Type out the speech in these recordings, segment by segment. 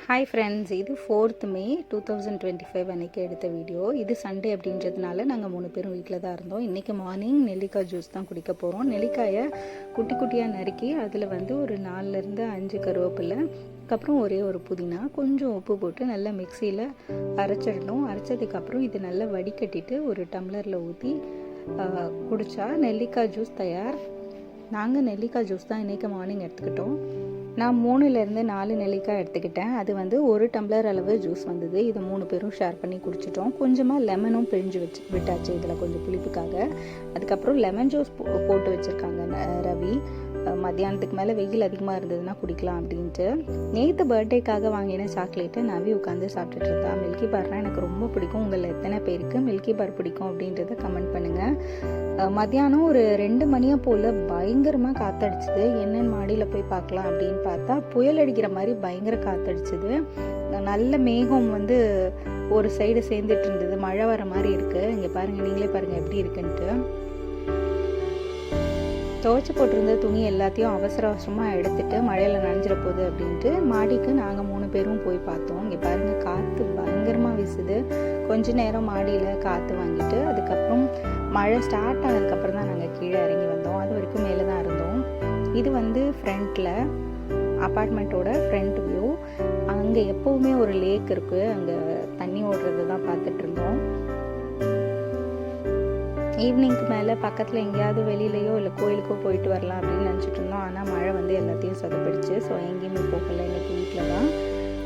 Hi friends, இது 4th May 2025 அன்றைக்கி எடுத்த வீடியோ. இது சண்டே அப்படின்றதுனால நாங்கள் 3 பேரும் வீட்டில் தான் இருந்தோம். இன்றைக்கி மார்னிங் நெல்லிக்காய் ஜூஸ் தான் குடிக்க போகிறோம். நெல்லிக்காயை குட்டி குட்டியாக நறுக்கி அதில் ஒரு 4லேருந்து 5 கருவேப்பிலை, அதுக்கப்புறம் ஒரே ஒரு புதினா, கொஞ்சம் உப்பு போட்டு நல்லா மிக்சியில் அரைச்சிடணும். அரைச்சதுக்கப்புறம் இது நல்லா வடிகட்டிட்டு ஒரு டம்ளரில் ஊற்றி குடித்தா நெல்லிக்காய் ஜூஸ் தயார். நாங்கள் நெல்லிக்காய் ஜூஸ் தான் இன்றைக்கி மார்னிங் எடுத்துக்கிட்டோம். நான் 3லேருந்து 4 நெல்லிக்காய் எடுத்துக்கிட்டேன். அது 1 டம்ளர் அளவு ஜூஸ் வந்தது. இது 3 பேரும் ஷேர் பண்ணி குடிச்சிட்டோம். கொஞ்சமாக லெமனும் பிழிஞ்சு விட்டாச்சு இதில் கொஞ்சம் புளிப்புக்காக. அதுக்கப்புறம் லெமன் ஜூஸ் போட்டு வச்சுருக்காங்க ரவி. மத்தியானத்துக்கு மேலே வெயில் அதிகமாக இருந்ததுன்னா குடிக்கலாம் அப்படின்ட்டு. நேற்று பர்த்டேக்காக வாங்கின சாக்லேட்டை நவி உட்காந்து சாப்பிட்டுட்டு இருந்தா. மில்கி பார்னால் எனக்கு ரொம்ப பிடிக்கும். உங்களில் எத்தனை பேருக்கு மில்கி பார் பிடிக்கும் அப்படின்றத கமெண்ட் பண்ணுங்கள். மத்தியானம் ஒரு 2 மணியை போல் பயங்கரமாக காற்றடிச்சிது. என்னென்னு மாடியில் போய் பார்க்கலாம் அப்படின்னு பார்த்தா புயல் அடிக்கிற மாதிரி பயங்கர காற்றடிச்சிது. நல்ல மேகம் ஒரு சைடு சேர்ந்துட்டு இருந்தது. மழை வர மாதிரி இருக்குது. இங்கே பாருங்கள், நீங்களே பாருங்கள் எப்படி இருக்குன்ட்டு. துவைச்சி போட்டிருந்த துணி எல்லாத்தையும் அவசர அவசரமாக எடுத்துகிட்டு மழையில் நனைஞ்சிட போகுது அப்படின்ட்டு மாடிக்கு நாங்கள் 3 பேரும் போய் பார்த்தோம். இங்கே பாருங்கள், காற்று பயங்கரமாக வீசுது. கொஞ்ச நேரம் மாடியில் காற்று வாங்கிட்டு அதுக்கப்புறம் மழை ஸ்டார்ட் ஆனதுக்கப்புறம் தான் நாங்கள் கீழே இறங்கி வந்தோம். அது வரைக்கும் மேலே தான் இருந்தோம். இது ஃப்ரண்ட்டில் அப்பார்ட்மெண்ட்டோட ஃப்ரண்ட் வியூ. அங்கே எப்போவுமே ஒரு லேக் இருக்குது. அங்கே தண்ணி ஓடுறது தான் பார்த்துட்டு இருந்தோம். ஈவினிங்க்கு மேலே பக்கத்தில் எங்கேயாவது வெளியிலையோ இல்லை கோயிலுக்கோ போயிட்டு வரலாம் அப்படின்னு நினச்சிட்டு இருந்தோம். ஆனால் மழை எல்லாத்தையும் சொதப்பிடுச்சு. ஸோ எங்கேயுமே போகலை. இன்றைக்கி வீட்டில் தான்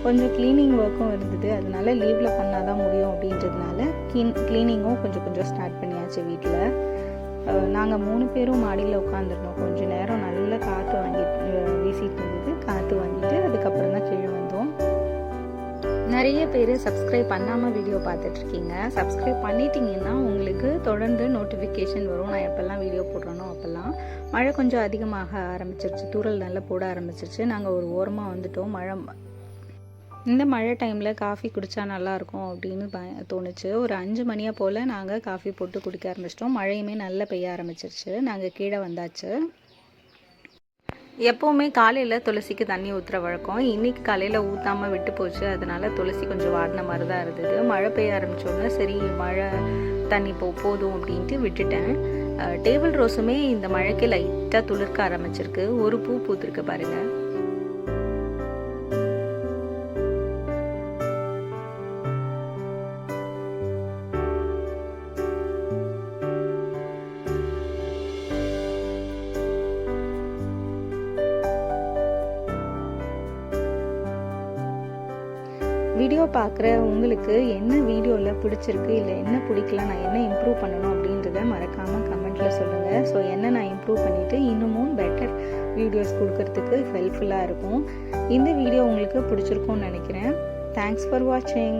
கொஞ்சம் க்ளீனிங் ஒர்க்கும் இருந்தது. அதனால லீவில் பண்ணால் தான் முடியும் அப்படின்றதுனால க்ளீனிங்கும் கொஞ்சம் ஸ்டார்ட் பண்ணியாச்சு வீட்டில். நாங்கள் 3 பேரும் மாடியில் உட்காந்துருந்தோம். கொஞ்சம் நேரம் நல்லா காற்று வீசிட்டு இருந்தது. காற்று வாங்கிட்டு அதுக்கப்புறம் தான் கீழே வந்தோம். நிறைய பேர் சப்ஸ்கிரைப் பண்ணாமல் வீடியோ பார்த்துட்ருக்கீங்க. சப்ஸ்கிரைப் பண்ணிட்டீங்கன்னா உங்களுக்கு தொடர்ந்து நோட்டிஃபிகேஷன் வரும். நான் எப்போல்லாம் வீடியோ போடுறேனோ அப்போல்லாம். மழை கொஞ்சம் அதிகமாக ஆரம்பிச்சிருச்சு. தூறல் நல்லா போட ஆரம்பிச்சிருச்சு. நாங்கள் ஒரு ஓரமாக வந்துட்டோம். இந்த மழை டைமில் காஃபி குடித்தா நல்லாயிருக்கும் அப்படின்னு தோணுச்சு. ஒரு 5 மணியாக போல் நாங்கள் காஃபி போட்டு குடிக்க ஆரம்பிச்சிட்டோம். மழையுமே நல்லா பெய்ய ஆரம்பிச்சிருச்சு. நாங்கள் கீழே வந்தாச்சு. எப்போவுமே காலையில் துளசிக்கு தண்ணி ஊற்றுற வழக்கம். இன்றைக்கி காலையில் ஊற்றாமல் விட்டு போச்சு. அதனால துளசி கொஞ்சம் வாடின மாதிரி தான் இருந்தது. மழை பெய்ய ஆரம்பித்தோடனே சரி மழை தண்ணி போதும் அப்படின்ட்டு விட்டுட்டேன். டேபிள் ரோஸுமே இந்த மழைக்கு லைட்டாக துளிர்க்க ஆரம்பிச்சிருக்கு. ஒரு பூ பூத்துருக்கு பாருங்கள். வீடியோ பார்க்குற உங்களுக்கு என்ன வீடியோவில் பிடிச்சிருக்கு, இல்லை என்ன பிடிக்கல, நான் என்ன இம்ப்ரூவ் பண்ணணும் அப்படின்றத மறக்காமல் கமெண்ட்டில் சொல்லுங்கள். ஸோ என்ன நான் இம்ப்ரூவ் பண்ணிவிட்டு இன்னமும் பெட்டர் வீடியோஸ் கொடுக்கறதுக்கு ஹெல்ப்ஃபுல்லாக இருக்கும். இந்த வீடியோ உங்களுக்கு பிடிச்சிருக்கும்னு நினைக்கிறேன். தேங்க்ஸ் ஃபார் வாட்சிங்.